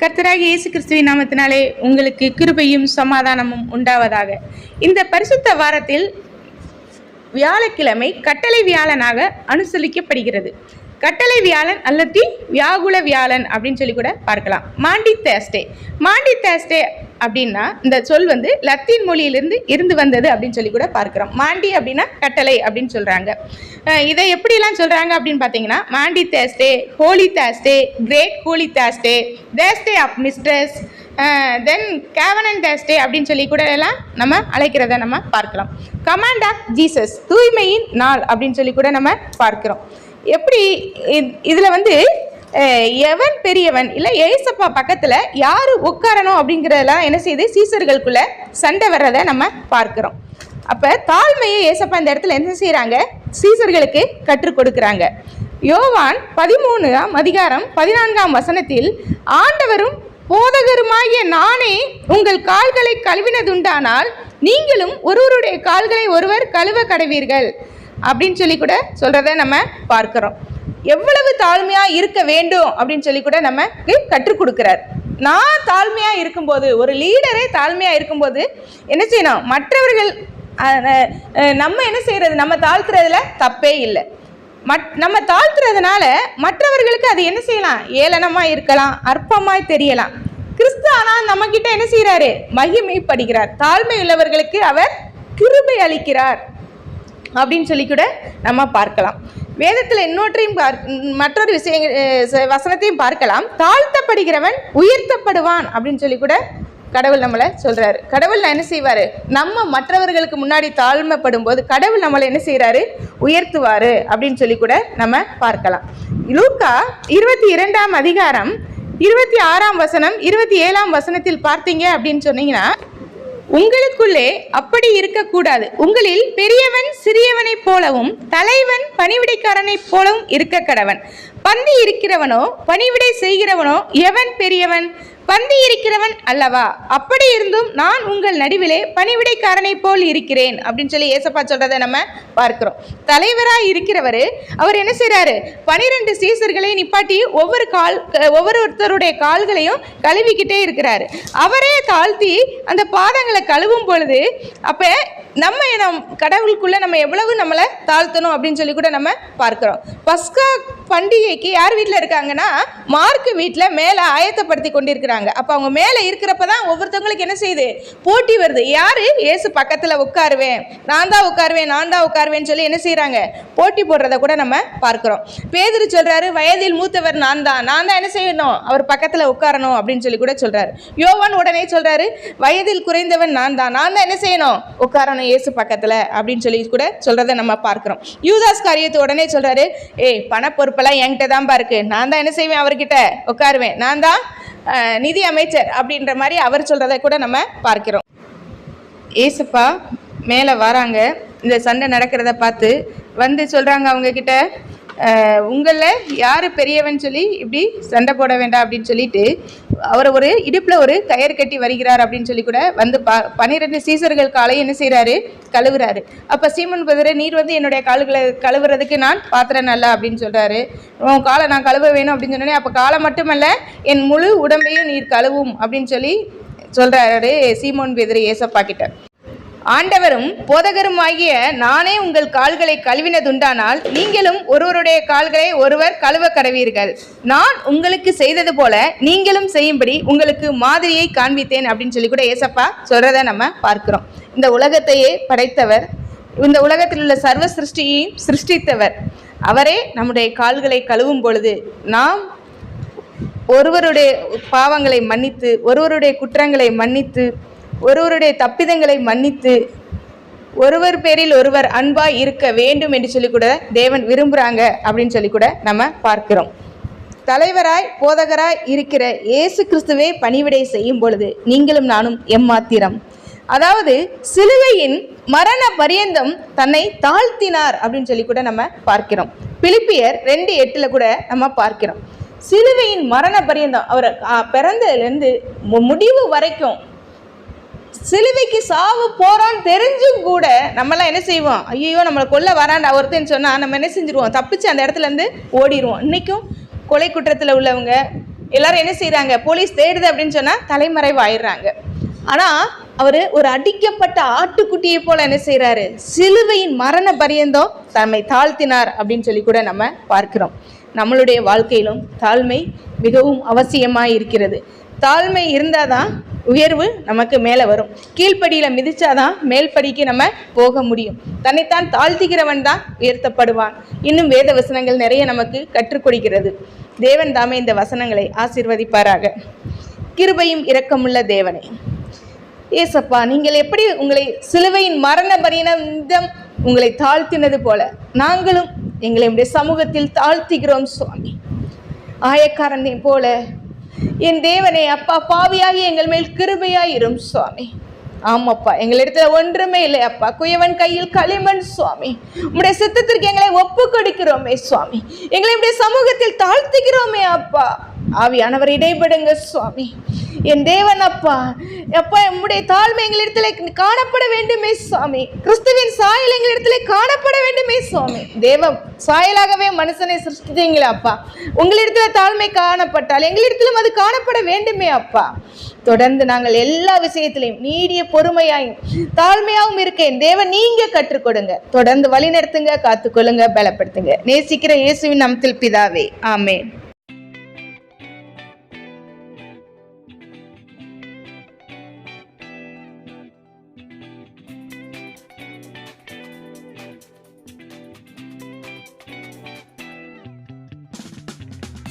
கர்த்தராகிய இயேசு கிறிஸ்துவின் நாமத்தினாலே உங்களுக்கு கிருபையும் சமாதானமும் உண்டாவதாக. இந்த பரிசுத்த வாரத்தில் வியாழக்கிழமை கட்டளை வியாழனாக அனுசரிக்கப்படுகிறது. கட்டளை வியாழன் அல்லது வியாகுல வியாழன் அப்படின்னு சொல்லி கூட பார்க்கலாம். மாண்டி தேர்ஸ்டே. மாண்டி தேர்ஸ்டே அப்படின்னா இந்த சொல் லத்தீன் மொழியிலிருந்து இருந்து வந்தது அப்படின்னு சொல்லி கூட பார்க்கிறோம். மாண்டி அப்படின்னா கட்டளை அப்படின்னு சொல்கிறாங்க. இதை எப்படிலாம் சொல்கிறாங்க அப்படின்னு பார்த்தீங்கன்னா, Maundy Thursday, holy Thursday, great holy Thursday, Thursday of mysteries, then covenant Thursday அப்படின்னு சொல்லி கூட எல்லாம் நம்ம அழைக்கிறத நம்ம பார்க்கலாம். கமாண்ட் ஆஃப் ஜீசஸ், தூய்மையின் நாள் அப்படின்னு சொல்லி கூட நம்ம பார்க்கிறோம். எப்படி இதில் எவன் பெரியவன் இல்லை ஏசப்பா பக்கத்தில் யார் உட்காரணும் அப்படிங்கிறதெல்லாம் என்ன செய்யுது, சீசர்களுக்குள்ள சண்டை வர்றதை நம்ம பார்க்கிறோம். அப்போ தாழ்மையை ஏசப்பா இந்த இடத்துல என்ன செய்கிறாங்க, சீசர்களுக்கு கற்றுக் கொடுக்குறாங்க. யோவான் 13ஆம் அதிகாரம் 14ஆம் வசனத்தில், ஆண்டவரும் போதகருமாகிய நானே உங்கள் கால்களை கழுவினதுண்டானால் நீங்களும் ஒருவருடைய கால்களை ஒருவர் கழுவ கடவீர்கள் அப்படின்னு சொல்லி கூட சொல்கிறத நம்ம பார்க்குறோம். எவ்வளவு தாழ்மையாக இருக்க வேண்டும் அப்படின்னு சொல்லி கூட நமக்கு கற்றுக் கொடுக்குறார். நான் தாழ்மையாக இருக்கும்போது, ஒரு லீடரே தாழ்மையாக இருக்கும்போது என்ன செய்யணும், மற்றவர்கள் நம்ம என்ன செய்கிறது, நம்ம தாழ்த்துறதுல தப்பே இல்லை. நம்ம தாழ்த்துறதுனால மற்றவர்களுக்கு அது என்ன செய்யலாம், ஏளனமாக இருக்கலாம், அற்பமாய் தெரியலாம். கிறிஸ்து ஆனால் நம்ம கிட்ட என்ன செய்கிறாரு, மகிமைப்படுகிறார். தாழ்மை உள்ளவர்களுக்கு அவர் கிருபை அளிக்கிறார் அப்படின்னு சொல்லி கூட நம்ம பார்க்கலாம். வேதத்தில் இன்னொன்றையும் மற்றொரு வசனத்தையும் பார்க்கலாம். தாழ்த்தப்படுகிறவன் உயர்த்தப்படுவான் அப்படின்னு சொல்லி கூட கடவுள் நம்மளை சொல்கிறாரு. கடவுள் என்ன செய்வார், நம்ம மற்றவர்களுக்கு முன்னாடி தாழ்மைப்படும் போது கடவுள் நம்மளை என்ன செய்கிறாரு, உயர்த்துவார் அப்படின்னு சொல்லி கூட நம்ம பார்க்கலாம். லூக்கா 22ஆம் அதிகாரம் 26ஆம் வசனம் 27ஆம் வசனத்தில் பார்த்தீங்க அப்படின்னு சொன்னீங்கன்னா, உங்களுக்குள்ளே அப்படி இருக்கக்கூடாது. உங்களில் பெரியவன் சிறியவனைப் போலவும் தலைவன் பணிவிடைக்காரனைப் போலவும் இருக்க கடவன். பந்தி இருக்கிறவனோ பணிவிடை செய்கிறவனோ எவன் பெரியவன்? பந்தி இருக்கிறவன் அல்லவா? அப்படி இருந்தும் நான் உங்கள் நடுவிலே பணிவிடைக்காரனை போல் இருக்கிறேன் அப்படின்னு சொல்லி ஏசப்பா சொல்றதை நம்ம பார்க்கிறோம். தலைவராக இருக்கிறவர் அவர் என்ன செய்யறாரு, 12 சீசர்களை நிப்பாட்டி ஒவ்வொருத்தருடைய கால்களையும் கழுவிக்கிட்டே இருக்கிறாரு. அவரே தாழ்த்தி அந்த பாதங்களை கழுவும் பொழுது அப்ப நம்ம கடவுளுக்குள்ள நம்ம எவ்வளவு நம்மளை தாழ்த்தணும் அப்படின்னு சொல்லி கூட நம்ம பார்க்கிறோம். பஸ்கா பண்டிகைக்கு யார் வீட்டில் இருக்காங்கன்னா, மார்க்கு வீட்டில் மேலே ஆயத்தப்படுத்தி கொண்டிருக்கிறாங்க. அப்போ அவங்க மேலே இருக்கிறப்ப தான் ஒவ்வொருத்தவங்களுக்கு என்ன செய்யுது, போட்டி வருது. யாரு ஏசு பக்கத்தில் உட்காருவேன், நான் தான் உட்காருவேன்னு சொல்லி என்ன செய்கிறாங்க, போட்டி போடுறத கூட நம்ம பார்க்குறோம். பேதுரு சொல்கிறாரு, வயதில் மூத்தவர் நான் தான் என்ன செய்யணும், அவர் பக்கத்தில் உட்காரணும் அப்படின்னு சொல்லி கூட சொல்கிறாரு. யோவான் உடனே சொல்கிறாரு, வயதில் குறைந்தவன் நான் தான் என்ன செய்யணும், உட்காரணும் இயேசு பக்கத்தில் அப்படின்னு சொல்லி கூட சொல்கிறத நம்ம பார்க்குறோம். யூதாஸ் காரியத்தை உடனே சொல்கிறாரு, பண பொறுப்பெல்லாம் என்கிட்ட தான்பா இருக்கு, நான் தான் என்ன செய்வேன், அவர்கிட்ட உட்காருவேன், நான் தான் நிதி அமைச்சர் அப்படின்ற மாதிரி அவர் சொல்கிறத கூட நம்ம பார்க்கிறோம். ஏசப்பா மேலே வராங்க, இந்த சண்டை நடக்கிறத பார்த்து சொல்கிறாங்க அவங்கக்கிட்ட, உங்களில் யார் பெரியவன் சொல்லி இப்படி சண்டை போட வேண்டாம் அப்படின்னு சொல்லிட்டு அவர் ஒரு இடுப்பில் ஒரு கயிறு கட்டி வருகிறார் அப்படின்னு சொல்லி கூட 12 சீசர்கள் காலையும் என்ன செய்கிறாரு, கழுவுறாரு. அப்போ சீமோன் பேதுரு, நீர் என்னுடைய கால்களை கழுவுறதுக்கு நான் பாத்திரம் அல்ல அப்படின்னு சொல்கிறாரு. உன் காலை நான் கழுவ வேணும் அப்படின்னு சொன்னோடனே, அப்போ காலை மட்டுமல்ல என் முழு உடம்பையும் நீர் கழுவும் அப்படின்னு சொல்லி சொல்கிறாரு சீமோன் பேதுரு ஏசப்பா கிட்ட. ஆண்டவரும் போதகருமாகிய நானே உங்கள் கால்களை கழுவினதுண்டானால் நீங்களும் ஒருவருடைய கால்களை ஒருவர் கழுவ கடவீர்கள். நான் உங்களுக்கு செய்தது போல நீங்களும் செய்யும்படி உங்களுக்கு மாதிரியை காண்பித்தேன் அப்படின்னு சொல்லி கூட ஏசப்பா சொல்றதை நம்ம பார்க்கிறோம். இந்த உலகத்தையே படைத்தவர், இந்த உலகத்தில் உள்ள சர்வ சிருஷ்டியையும் சிருஷ்டித்தவர் அவரே நம்முடைய கால்களை கழுவும் பொழுது நாம் ஒருவருடைய பாவங்களை மன்னித்து, ஒருவருடைய குற்றங்களை மன்னித்து, ஒருவருடைய தப்பிதங்களை மன்னித்து, ஒருவர் பேரில் ஒருவர் அன்பாய் இருக்க வேண்டும் என்று சொல்லி கூட தேவன் விரும்புகிறாங்க அப்படின்னு சொல்லி கூட நம்ம பார்க்கிறோம். தலைவராய் போதகராய் இருக்கிற இயேசு கிறிஸ்துவே பணிவிடை செய்யும் பொழுது நீங்களும் நானும் எம்மாத்திரம். அதாவது சிலுவையின் மரண பரியந்தம் தன்னை தாழ்த்தினார் அப்படின்னு சொல்லி கூட நம்ம பார்க்கிறோம். பிலிப்பியர் 2:8 கூட நம்ம பார்க்கிறோம். சிலுவையின் மரண பரியந்தம், அவர் பிறந்ததுலேருந்து முடிவு வரைக்கும் சிலுவைக்கு சாவு போகிறோன்னு தெரிஞ்சும் கூட நம்மளாம் என்ன செய்வோம், ஐயோ நம்மளை கொல்ல வராண்டா ஒருத்தன்னு சொன்னால் நம்ம என்ன செஞ்சுருவோம், தப்பிச்சு அந்த இடத்துலேருந்து ஓடிடுவோம். இன்றைக்கும் கொலை குற்றத்தில் உள்ளவங்க, எல்லாரும் என்ன செய்யறாங்க, போலீஸ் தேடுது அப்படின்னு சொன்னா தலைமறைவாயிடுறாங்க. ஆனா அவர் ஒரு அடிக்கப்பட்ட ஆட்டுக்குட்டியை போல என்ன செய்யறாரு, சிலுவையின் மரண பரியந்தம் தம்மை தாழ்த்தினார் அப்படின்னு சொல்லி கூட நம்ம பார்க்கிறோம். நம்மளுடைய வாழ்க்கையிலும் தாழ்மை மிகவும் அவசியமாய் இருக்கிறது. தாழ்மை இருந்தாதான் உயர்வு நமக்கு மேலே வரும். கீழ்ப்படியில் மிதிச்சாதான் மேல்படிக்கு நம்ம போக முடியும். தன்னைத்தான் தாழ்த்துகிறவன் தான் உயர்த்தப்படுவான். இன்னும் வேத வசனங்கள் நிறைய நமக்கு கற்றுக் கொடுக்கிறது. தேவன் தாமே இந்த வசனங்களை ஆசீர்வதிப்பாராக. கிருபையும் இரக்கமுள்ள தேவனே, ஏசப்பா, நீங்கள் எப்படி உங்களை சிலுவையின் மரண பரியந்தம் உங்களை தாழ்த்தினது போல நாங்களும் எங்களை உடைய சமூகத்தில் தாழ்த்துகிறோம் சுவாமி. ஆயக்காரனை போல என் தேவனே அப்பா, பாவியாகி எங்கள் மேல் கிருபையாயிரும் சுவாமி. ஆமாப்பா, எங்களிடத்துல ஒன்றுமே இல்லை அப்பா, குயவன் கையில் களிமண் சுவாமி. உம்முடைய சித்தத்திற்கு எங்களை ஒப்பு கொடுக்கிறோமே சுவாமி. எங்களை உடைய சமூகத்தில் தாழ்த்துகிறோமே அப்பா. ஆவியானவர் இடைபடுங்க சுவாமி. என் தேவன் அப்பா, அப்பா, உம்முடைய தாழ்மை எங்களிடத்துல காணப்பட வேண்டுமே சுவாமி. கிறிஸ்துவின் சாயல் எங்களிடத்துல காணப்பட வேண்டுமே சுவாமி. தேவ சாயலாகவே மனுஷனை சிருஷ்டித்தீங்களா அப்பா. உங்களிடத்துல தாழ்மை காணப்பட்டால் எங்களிடத்திலும் அது காணப்பட வேண்டுமே அப்பா. தொடர்ந்து நாங்கள் எல்லா விஷயத்திலையும் நீடிய பொறுமையாயும் தாழ்மையாகவும் இருக்கேன் தேவன் நீங்க கற்றுக் கொடுங்க. தொடர்ந்து வழி நடத்துங்க, காத்துக்கொள்ளுங்க, பலப்படுத்துங்க. நேசிக்கிற இயேசுவின் நாமத்தில் பிதாவே, ஆமென்.